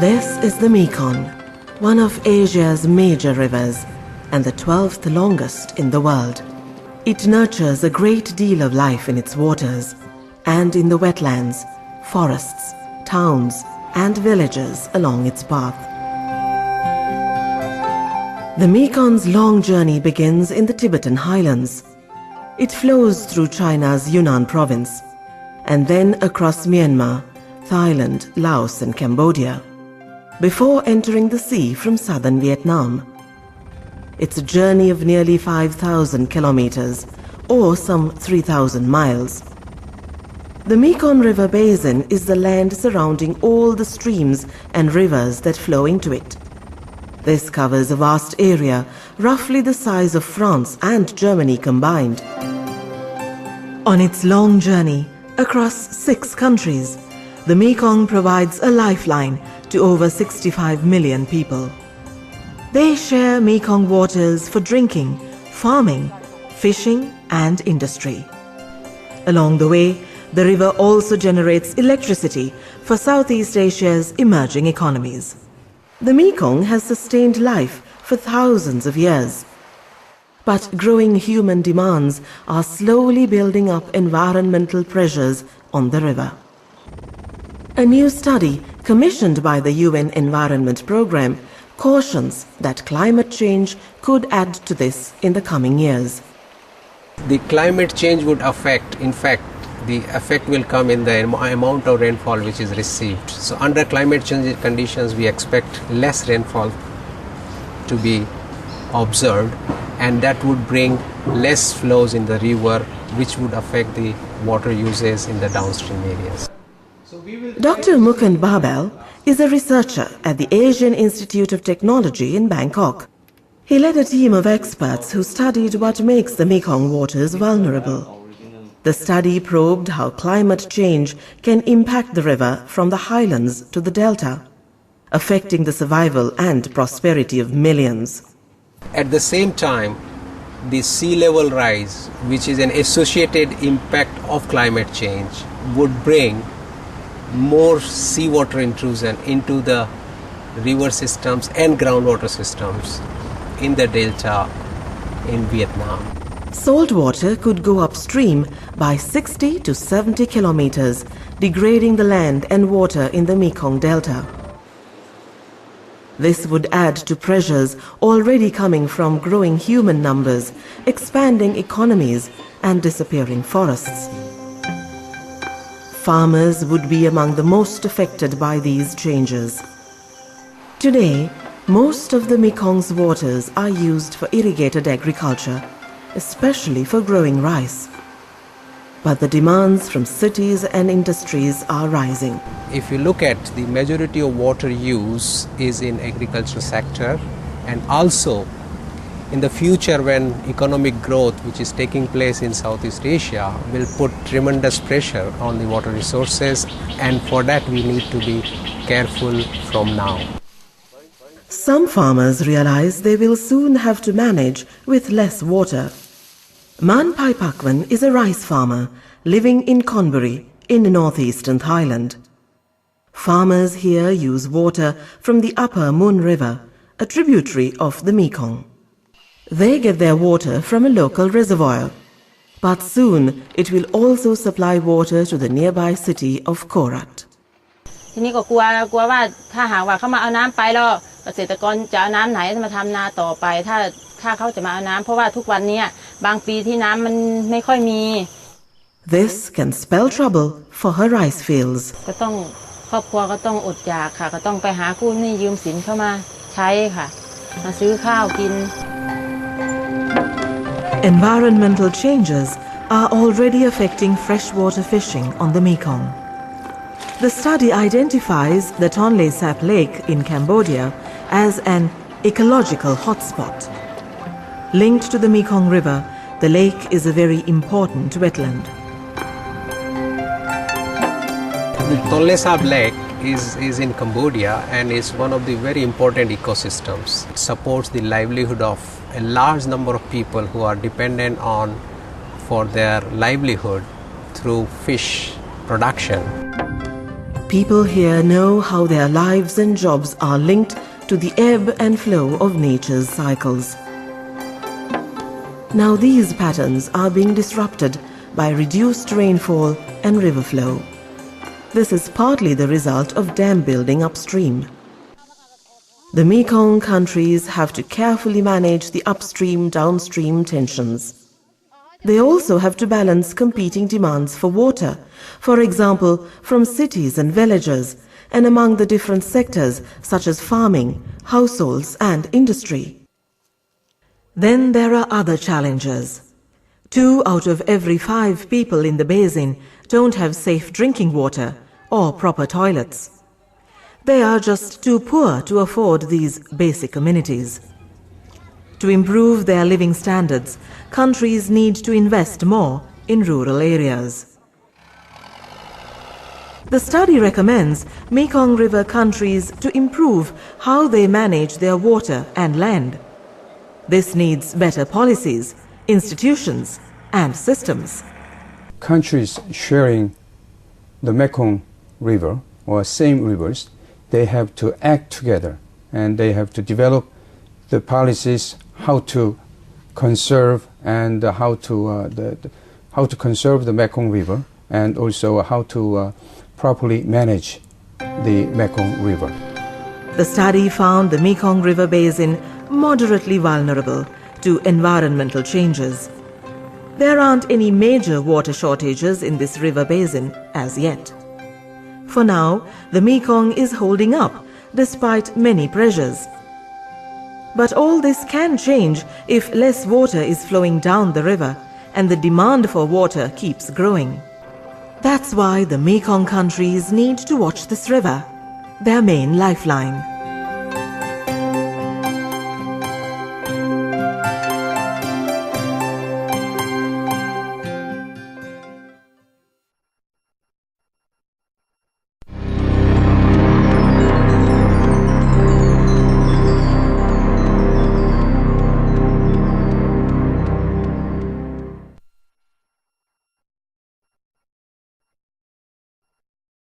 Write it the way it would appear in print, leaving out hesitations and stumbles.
This is the Mekong, one of Asia's major rivers and the 12th longest in the world. It nurtures a great deal of life in its waters and in the wetlands, forests, towns and villages along its path. The Mekong's long journey begins in the Tibetan highlands. It flows through China's Yunnan province and then across Myanmar, Thailand, Laos and Cambodia, before entering the sea from southern Vietnam. It's a journey of nearly 5,000 kilometers, or some 3,000 miles. The Mekong River basin is the land surrounding all the streams and rivers that flow into it. This covers a vast area, roughly the size of France and Germany combined. On its long journey across 6 countries, the Mekong provides a lifeline to over 65 million people. They share Mekong waters for drinking, farming, fishing and industry. Along the way, the river also generates electricity for Southeast Asia's emerging economies. The Mekong has sustained life for thousands of years. But growing human demands are slowly building up environmental pressures on the river. A new study commissioned by the UN Environment Programme cautions that climate change could add to this in the coming years. The climate change would affect, in fact, the effect will come in the amount of rainfall which is received. So under climate change conditions, we expect less rainfall to be observed, and that would bring less flows in the river, which would affect the water uses in the downstream areas. Dr. Mukund Babel is a researcher at the Asian Institute of Technology in Bangkok. He led a team of experts who studied what makes the Mekong waters vulnerable. The study probed how climate change can impact the river from the highlands to the delta, affecting the survival and prosperity of millions. At the same time, the sea level rise, which is an associated impact of climate change, would bring more seawater intrusion into the river systems and groundwater systems in the delta in Vietnam. Salt water could go upstream by 60 to 70 kilometers, degrading the land and water in the Mekong Delta. This would add to pressures already coming from growing human numbers, expanding economies, and disappearing forests. Farmers would be among the most affected by these changes. Today, most of the Mekong's waters are used for irrigated agriculture, especially for growing rice. But the demands from cities and industries are rising. If you look at the majority of water use is in agricultural sector, and also in the future when economic growth which is taking place in Southeast Asia will put tremendous pressure on the water resources, and for that we need to be careful from now. Some farmers realize they will soon have to manage with less water. Man Pai Pakwan is a rice farmer living in Conbury in northeastern Thailand. Farmers here use water from the upper Mun River, a tributary of the Mekong. They get their water from a local reservoir, but soon it will also supply water to the nearby city of Korat. ทีนี้ก็กลัวว่าถ้าหากว่าเขามาเอาน้ำไปแล้วเกษตรกรจะเอาน้ำไหนมาทำนาต่อไปถ้าเขาจะมาเอาน้ำเพราะว่าทุกวันนี้บางปีที่น้ำมันไม่ค่อยมี This can spell trouble for her rice fields. ก็ต้องครอบครัวก็ต้องอดอยากค่ะก็ต้องไปหากู้หนี้ยืมสินเข้ามาใช้ค่ะมาซื้อข้าวกิน Environmental changes are already affecting freshwater fishing on the Mekong. The study identifies the Tonle Sap Lake in Cambodia as an ecological hotspot. Linked to the Mekong River, the lake is a very important wetland. The Tonle Sap Lake is in Cambodia and is one of the very important ecosystems. It supports the livelihood of a large number of people who are dependent on for their livelihood through fish production. People here know how their lives and jobs are linked to the ebb and flow of nature's cycles. Now these patterns are being disrupted by reduced rainfall and river flow. This is partly the result of dam building upstream. The Mekong countries have to carefully manage the upstream-downstream tensions. They also have to balance competing demands for water, for example, from cities and villages, and among the different sectors such as farming, households and industry. Then there are other challenges. 2 out of every 5 people in the basin don't have safe drinking water or proper toilets. They are just too poor to afford these basic amenities. To improve their living standards, countries need to invest more in rural areas. The study recommends Mekong River countries to improve how they manage their water and land. This needs better policies, institutions, and systems. Countries sharing the Mekong River or same rivers, they have to act together and they have to develop the policies how to conserve and how to conserve the Mekong River, and also how to properly manage the Mekong River. The study found the Mekong River basin moderately vulnerable to environmental changes. There aren't any major water shortages in this river basin as yet. For now, the Mekong is holding up despite many pressures. But all this can change if less water is flowing down the river and the demand for water keeps growing. That's why the Mekong countries need to watch this river, their main lifeline.